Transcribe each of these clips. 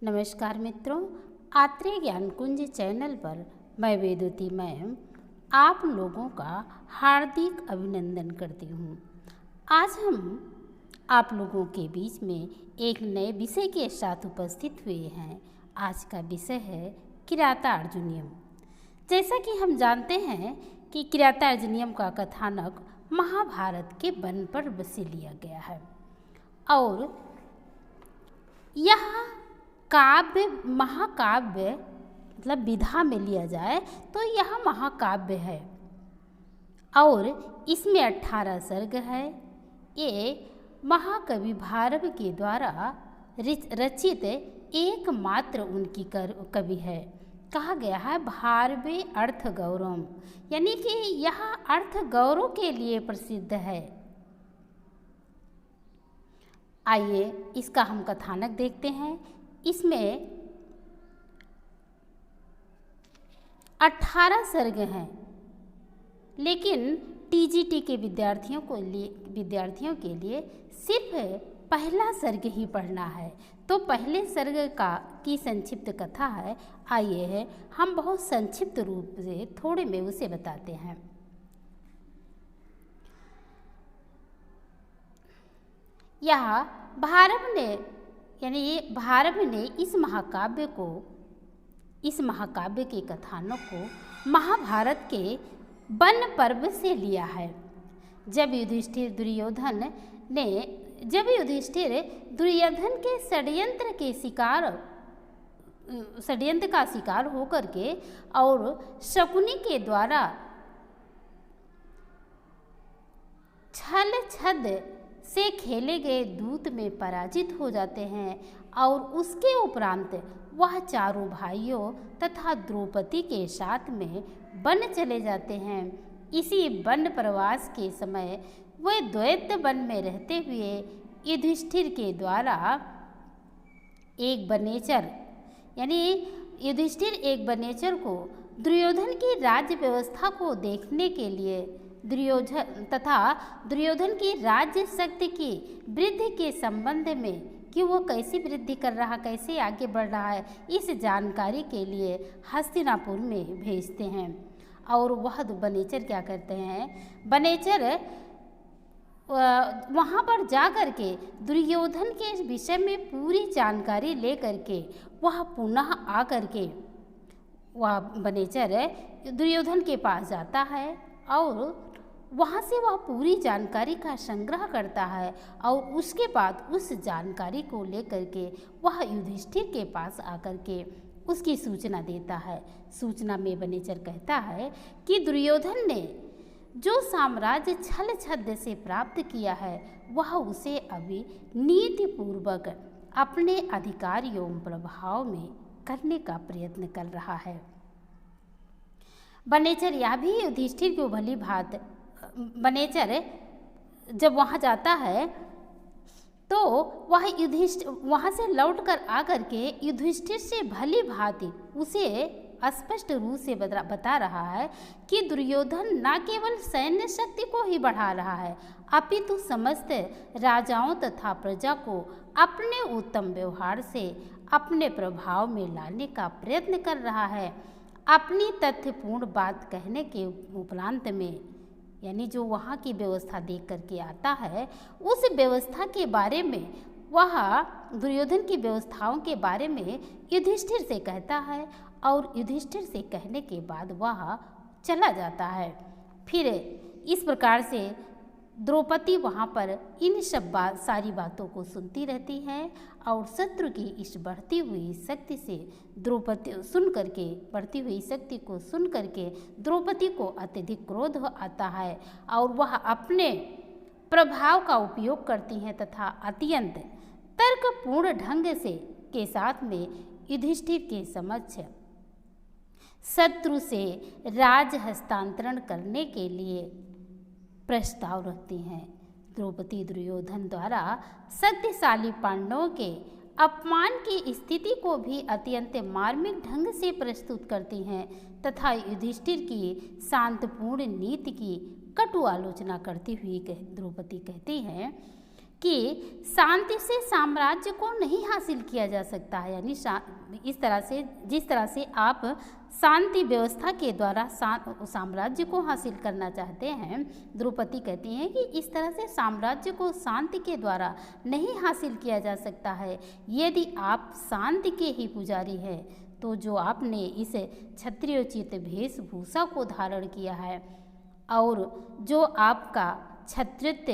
नमस्कार मित्रों, आत्रेय ज्ञान कुंज चैनल पर मैं वेदवती मैम आप लोगों का हार्दिक अभिनंदन करती हूँ। आज हम आप लोगों के बीच में एक नए विषय के साथ उपस्थित हुए हैं। आज का विषय है किरातार्जुनीयम। जैसा कि हम जानते हैं कि किरातार्जुनीयम का कथानक महाभारत के वन पर्व से लिया गया है और यह काव्य महाकाव्य मतलब विधा में लिया जाए तो यह महाकाव्य है और इसमें 18 सर्ग है। ये महाकवि भारव के द्वारा रचित एकमात्र उनकी कवि है। कहा गया है भारवे अर्थ गौरव, यानी कि यह अर्थ गौरव के लिए प्रसिद्ध है। आइए इसका हम कथानक देखते हैं। इसमें 18 सर्ग हैं, लेकिन टीजीटी के विद्यार्थियों के लिए सिर्फ पहला सर्ग ही पढ़ना है। तो पहले सर्ग की संक्षिप्त कथा है। आइए हम बहुत संक्षिप्त रूप से थोड़े में उसे बताते हैं। यह भारव ने इस महाकाव्य के कथानक को महाभारत के वन पर्व से लिया है। जब युधिष्ठिर दुर्योधन के षड्यंत्र का शिकार होकर के और शकुनी के द्वारा छल छद से खेले गए दूत में पराजित हो जाते हैं और उसके उपरांत वह चारों भाइयों तथा द्रौपदी के साथ में वन चले जाते हैं। इसी वन प्रवास के समय वे द्वैत वन में रहते हुए युधिष्ठिर के द्वारा एक बनेचर को दुर्योधन की राज्य व्यवस्था को देखने के लिए दुर्योधन की राज्य शक्ति की वृद्धि के संबंध में कि वो कैसी वृद्धि कर रहा, कैसे आगे बढ़ रहा है, इस जानकारी के लिए हस्तिनापुर में भेजते हैं। और वह बनेचर क्या करते हैं, बनेचर वहाँ पर जा कर के दुर्योधन के विषय में पूरी जानकारी ले करके वह पुनः आ करके वह बनेचर दुर्योधन के पास जाता है और वहाँ से वह पूरी जानकारी का संग्रह करता है और उसके बाद उस जानकारी को लेकर के वह युधिष्ठिर के पास आकर के उसकी सूचना देता है। सूचना में बनेचर कहता है कि दुर्योधन ने जो साम्राज्य छल छद्म से प्राप्त किया है वह उसे अभी नीतिपूर्वक अपने अधिकार एवं प्रभाव में करने का प्रयत्न कर रहा है। बनेचर यह भी युधिष्ठिर को भली भांति बनेचर जब वहाँ जाता है तो वह वहाँ से लौट कर आकर के युधिष्ठिर से भली भांति उसे स्पष्ट रूप से बता रहा है कि दुर्योधन न केवल सैन्य शक्ति को ही बढ़ा रहा है अपितु समस्त राजाओं तथा प्रजा को अपने उत्तम व्यवहार से अपने प्रभाव में लाने का प्रयत्न कर रहा है। अपनी तथ्यपूर्ण बात कहने के उपरांत में, यानी जो वहाँ की व्यवस्था देख करके आता है उस व्यवस्था के बारे में, वह दुर्योधन की व्यवस्थाओं के बारे में युधिष्ठिर से कहता है और युधिष्ठिर से कहने के बाद वह चला जाता है। फिर इस प्रकार से द्रौपदी वहाँ पर इन सारी बातों को सुनती रहती है और शत्रु की इस बढ़ती हुई शक्ति को सुन करके द्रौपदी को अत्यधिक क्रोध आता है और वह अपने प्रभाव का उपयोग करती हैं तथा अत्यंत तर्कपूर्ण ढंग से के साथ में युधिष्ठिर के समक्ष शत्रु से राज हस्तांतरण करने के लिए प्रस्ताव रखती हैं। द्रौपदी दुर्योधन द्वारा शक्तिशाली पांडवों के अपमान की स्थिति को भी अत्यंत मार्मिक ढंग से प्रस्तुत करती हैं तथा युधिष्ठिर की शांतपूर्ण नीति की कटु आलोचना करती हुई द्रौपदी कहती हैं कि शांति से साम्राज्य को नहीं हासिल किया जा सकता है। यानी इस तरह से, जिस तरह से आप शांति व्यवस्था के द्वारा साम्राज्य को हासिल करना चाहते हैं, द्रौपदी कहती हैं कि इस तरह से साम्राज्य को शांति के द्वारा नहीं हासिल किया जा सकता है। यदि आप शांति के ही पुजारी हैं तो जो आपने इस क्षत्रियोचित वेशभूषा को धारण किया है और जो आपका क्षत्रित्व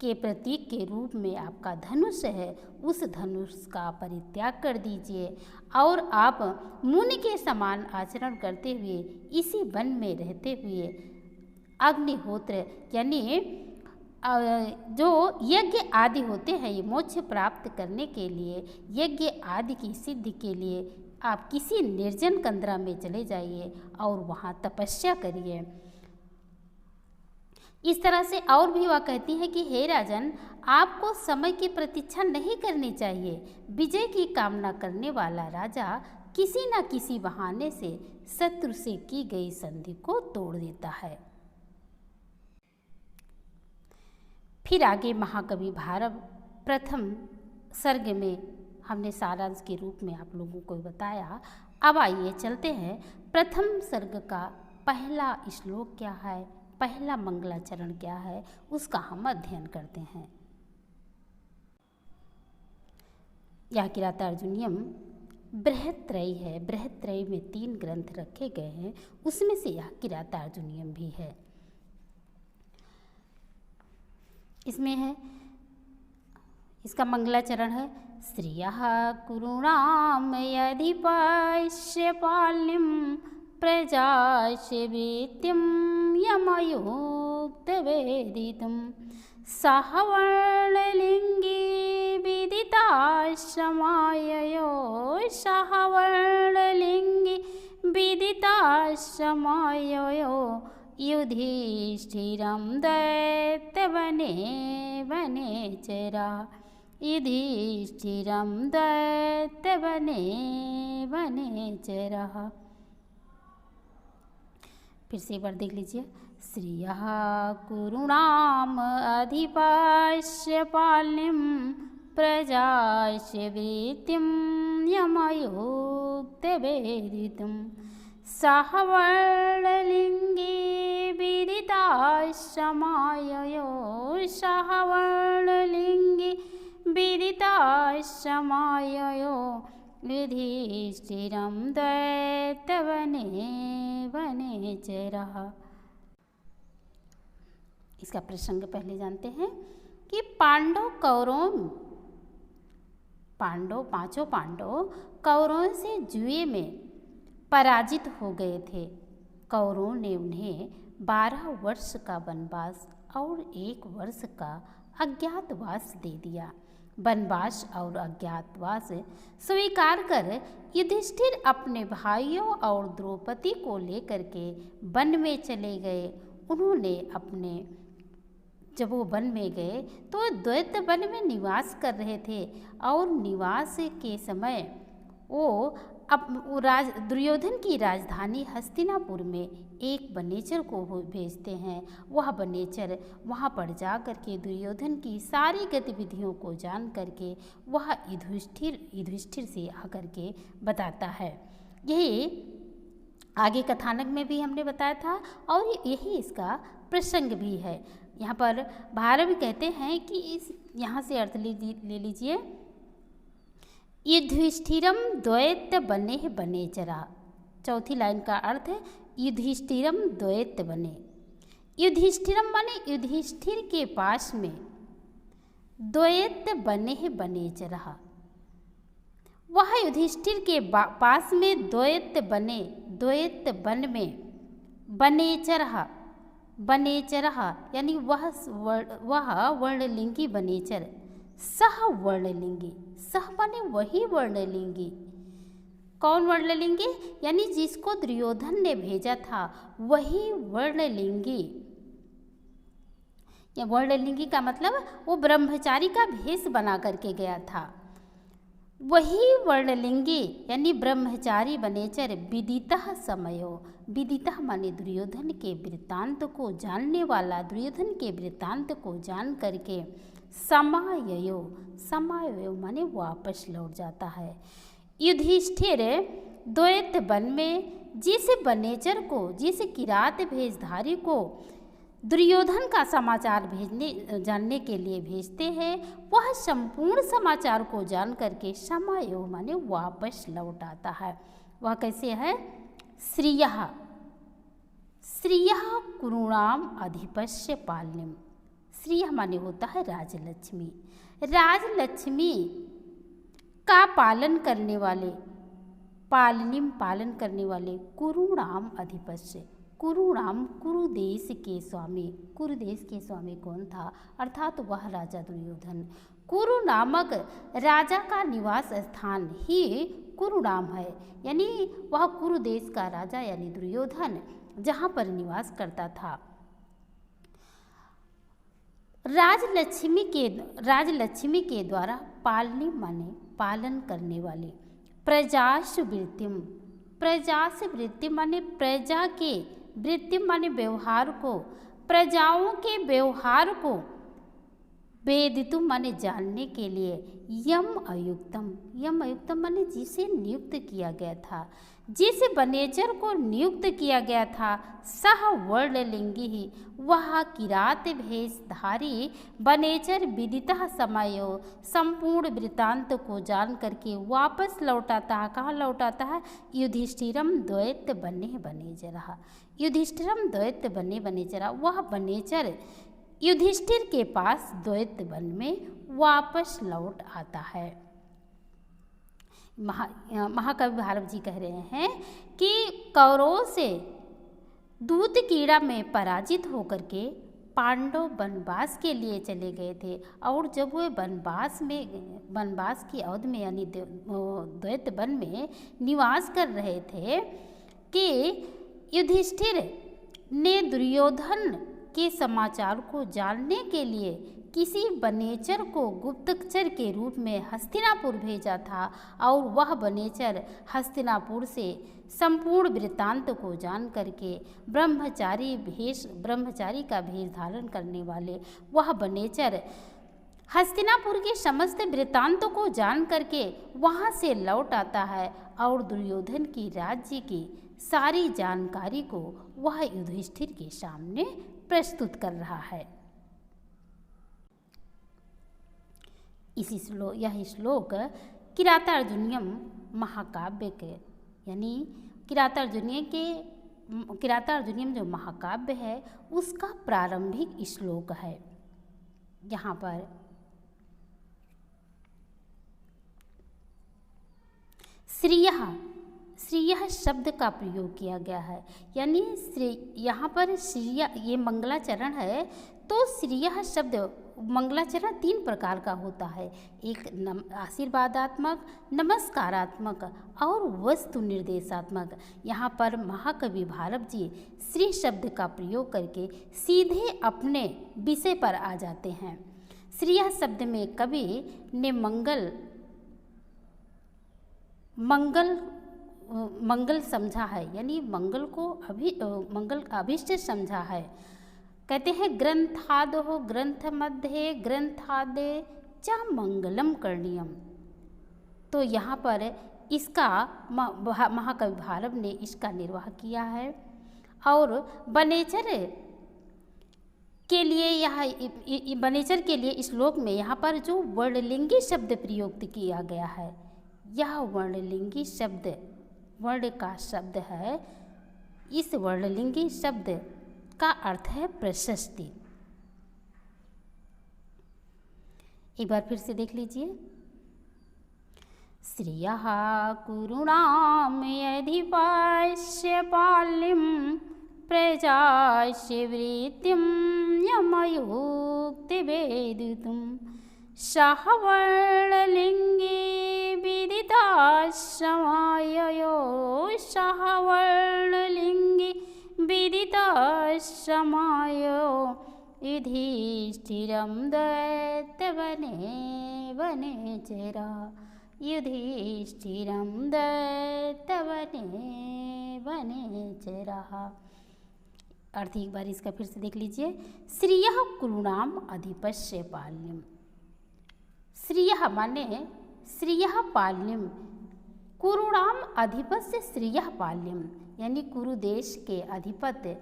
के प्रतीक के रूप में आपका धनुष है, उस धनुष का परित्याग कर दीजिए और आप मुनि के समान आचरण करते हुए इसी वन में रहते हुए अग्निहोत्र यानी जो यज्ञ आदि होते हैं, ये मोक्ष प्राप्त करने के लिए, यज्ञ आदि की सिद्धि के लिए आप किसी निर्जन कंदरा में चले जाइए और वहाँ तपस्या करिए। इस तरह से और भी वह कहती है कि हे राजन, आपको समय की प्रतीक्षा नहीं करनी चाहिए। विजय की कामना करने वाला राजा किसी न किसी बहाने से शत्रु से की गई संधि को तोड़ देता है। फिर आगे महाकवि भारव प्रथम सर्ग में हमने सारांश के रूप में आप लोगों को बताया। अब आइए चलते हैं, प्रथम सर्ग का पहला श्लोक क्या है, पहला मंगलाचरण क्या है, उसका हम अध्ययन करते हैं। यह किरातार्जुनीयम बृहत्त्रयी है। बृहत्त्रयी में 3 ग्रंथ रखे गए हैं, उसमें से यह किरातार्जुनीयम भी है। इसमें है, इसका मंगलाचरण है, श्रियः कुरुणाम यदि पश्यपाल्यं प्रजाशेवेत्यं यमयोक्तवेदितं सहवर्णलिङ्गी विदिताश्रमाययो सहवर्णलिङ्गी विदिताश्रमाययो युधिष्ठिरं दैत्यवने वनेचरा युधिष्ठिरं दैत्यवने वनेचरः। फिर से एक बार देख लीजिए, श्रियः कुरुणाम अधिपश्यपाल्यं प्रजाशेवेत्यं यमयोक्तवेदितं सहवर्णलिङ्गी विदिताश्रमाययो सहवर्णलिङ्गी विदिताश्रमाययो युधिष्ठिरं दैत्यवने वनेचरः। इसका प्रसंग पहले जानते हैं कि पांचों पांडव कौरवों से जुए में पराजित हो गए थे। कौरवों ने उन्हें 12 वर्ष का वनवास और 1 वर्ष का अज्ञातवास दे दिया। वनवास और अज्ञातवास स्वीकार कर युधिष्ठिर अपने भाइयों और द्रौपदी को लेकर के वन में चले गए। उन्होंने जब वो वन में गए तो दैत्य वन में निवास कर रहे थे और निवास के समय वो दुर्योधन की राजधानी हस्तिनापुर में एक वनेचर को भेजते हैं। वह वनेचर वहाँ पर जा कर के दुर्योधन की सारी गतिविधियों को जान करके वह युधिष्ठिर से आकर के बताता है। यही आगे कथानक में भी हमने बताया था और यही इसका प्रसंग भी है। यहाँ पर भारव कहते हैं कि यहाँ से अर्थ ले लीजिए, युधिष्ठिरम द्वैत्य बने वनेचरा। चौथी लाइन का अर्थ है युधिष्ठिरम द्वैत्य बने। युधिष्ठिरम माने युधिष्ठिर के पास में, द्वैत्य बने वनेचरा, वह युधिष्ठिर के पास में द्वैत्य वन में वनेचरः यानी वह वर्णलिंगी वनेचर। सह वर्णलिंगी, सह माने वही वर्णलिंगी। कौन वर्णलिंगी? यानी जिसको दुर्योधन ने भेजा था वही वर्णलिंगी। या वर्णलिंगी का मतलब वो ब्रह्मचारी का भेष बना करके गया था। वही वर्णलिंगी यानी ब्रह्मचारी बनेचर विदितः समयो, विदितः माने दुर्योधन के वृत्तांत को जानने वाला, दुर्योधन के वृत्तांत को जान करके समाययो, समाययो माने वापस लौट जाता है। युधिष्ठिर द्वैत वन में जिस बनेचर को, जिस किरात भेषधारी को दुर्योधन का समाचार जानने के लिए भेजते हैं, वह संपूर्ण समाचार को जान करके समायो माने वापस लौट आता है। वह कैसे है? श्रियः, श्रियः कुरूणाम अधिपस्य पालनिम। श्रियः माने होता है राजलक्ष्मी, राजलक्ष्मी का पालन करने वाले, पालनिम पालन करने वाले, कुरूणाम अधिपस्य, कुरूणाम कुरुदेश के स्वामी। कुरुदेश के स्वामी कौन था? अर्थात वह राजा दुर्योधन। कुरु नामक राजा का निवास स्थान ही कुरुनाम है, यानी वह कुरुदेश का राजा यानी दुर्योधन जहाँ पर निवास करता था। राजलक्ष्मी के द्वारा पालनी माने पालन करने वाले, प्रजासु वृत्तिम, प्रजास वृत्ति माने प्रजा के, वृत्ति माने व्यवहार को, प्रजाओं के व्यवहार को वेदितुम माने जानने के लिए, यम अयुक्तम, यम अयुक्तम माने जिसे नियुक्त किया गया था, जिस बनेचर को नियुक्त किया गया था, सह वर्णलिंगी ही, वह किरात भेषधारी बनेचर विदितः समयो, संपूर्ण वृत्तांत को जान करके वापस लौटाता है। कहाँ लौटाता है? युधिष्ठिरम द्वैत बने बनेचरा, युधिष्ठिरम द्वैत बने बनेचरा, वह बनेचर युधिष्ठिर के पास द्वैत वन में वापस लौट आता है। महाकवि भारत जी कह रहे हैं कि कौरवों से दूत कीड़ा में पराजित होकर के पांडव वनवास के लिए चले गए थे, और जब वे वनवास की अवधि में यानी द्वैत वन में निवास कर रहे थे कि युधिष्ठिर ने दुर्योधन के समाचार को जानने के लिए किसी बनेचर को गुप्तचर के रूप में हस्तिनापुर भेजा था, और वह बनेचर हस्तिनापुर से संपूर्ण वृत्तांत को जान करके ब्रह्मचारी का भेष धारण करने वाले वह बनेचर हस्तिनापुर के समस्त वृत्तांतों को जान करके वहाँ से लौट आता है, और दुर्योधन की राज्य की सारी जानकारी को वह युधिष्ठिर के सामने प्रस्तुत कर रहा है। यह श्लोक किरातार्जुनीयम महाकाव्य के यानी किरातार्जुनीयम जो महाकाव्य है उसका प्रारंभिक श्लोक है। यहाँ पर श्रियः शब्द का प्रयोग किया गया है, यानी यहाँ पर श्रिय ये मंगलाचरण है, तो श्रियः शब्द मंगलाचरण 3 प्रकार का होता है, एक आशीर्वादात्मक, नमस्कारात्मक और वस्तु निर्देशात्मक। यहाँ पर महाकवि भारत जी श्री शब्द का प्रयोग करके सीधे अपने विषय पर आ जाते हैं। श्रियः शब्द में कवि ने मंगल समझा है, यानी मंगल का अभिष्ट समझा है। कहते हैं ग्रंथादो ग्रंथ मध्य ग्रंथादे च मंगलम करणीयम। तो यहाँ पर इसका महाकवि भारत ने इसका निर्वाह किया है, और बनेचर के लिए श्लोक में यहाँ पर जो वर्णलिंगी शब्द प्रयुक्त किया गया है, यह वर्णलिंगी शब्द वर्ण का शब्द है। इस वर्णलिंगी शब्द का अर्थ है प्रशस्ति। एक बार फिर से देख लीजिए। श्रियः कुरूणाम अधिपस्य पालिम प्रजास्य वृत्तिं यमयुक्ति वेदितुं सह वर्णलिंगी विदितः समाययो सह वर्णलिंगी विदितः समायो युधिष्ठिरं दैत्यवने वनेचरा युधिष्ठिरं दैत्यवने वनेचरः। अर्थ एक बार इसका फिर से देख लीजिए। श्रियः कुरूणाम अधिपस्य पाल्यम। श्रियः माने श्रियः पाल्यम, कुरूणाम अधिपस्य श्रियः पाल्यम, यानी कुरु देश के अधिपति,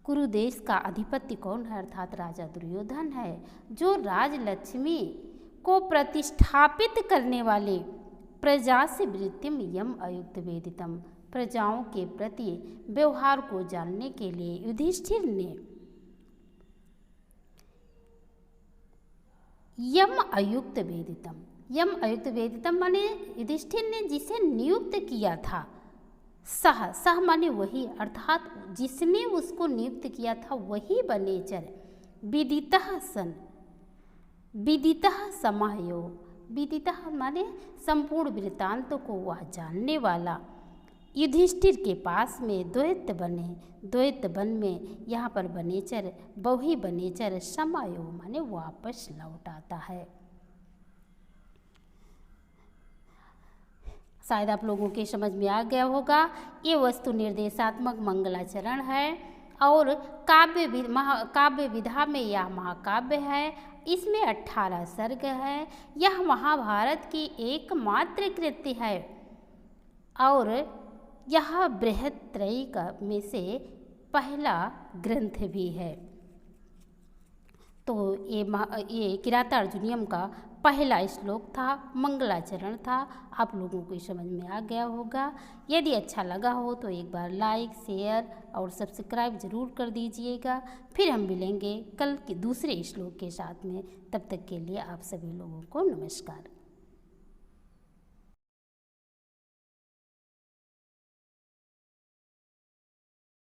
कुरु देश का अधिपति कौन है? अर्थात राजा दुर्योधन है, जो राजलक्ष्मी को प्रतिष्ठापित करने वाले प्रजा से वृत्तिम यम अयुक्त वेदितम, प्रजाओं के प्रति व्यवहार को जानने के लिए युधिष्ठिर ने यम अयुक्त वेदितम, यम अयुक्त वेदितम माने युधिष्ठिर ने जिसे नियुक्त किया था, सह, सह माने वही, अर्थात जिसने उसको नियुक्त किया था वही वनेचर, विदितः सन, विदितः समायो, विदितः माने संपूर्ण वृत्तांत को वह जानने वाला युधिष्ठिर के पास में द्वैत बने, द्वैत वन में यहाँ पर वनेचर, वही वनेचर समायो माने वापस लौट आता है। शायद आप लोगों के समझ में आ गया होगा। ये वस्तु निर्देशात्मक मंगलाचरण है और काव्य विधा में यह महाकाव्य है। इसमें 18 सर्ग है। यह महाभारत की एकमात्र कृति है और यह बृहत्त्रयी में से पहला ग्रंथ भी है। तो ये किरातार्जुनीयम का पहला श्लोक था, मंगलाचरण था। आप लोगों को समझ में आ गया होगा। यदि अच्छा लगा हो तो एक बार लाइक, शेयर और सब्सक्राइब ज़रूर कर दीजिएगा। फिर हम मिलेंगे कल के दूसरे श्लोक के साथ में। तब तक के लिए आप सभी लोगों को नमस्कार।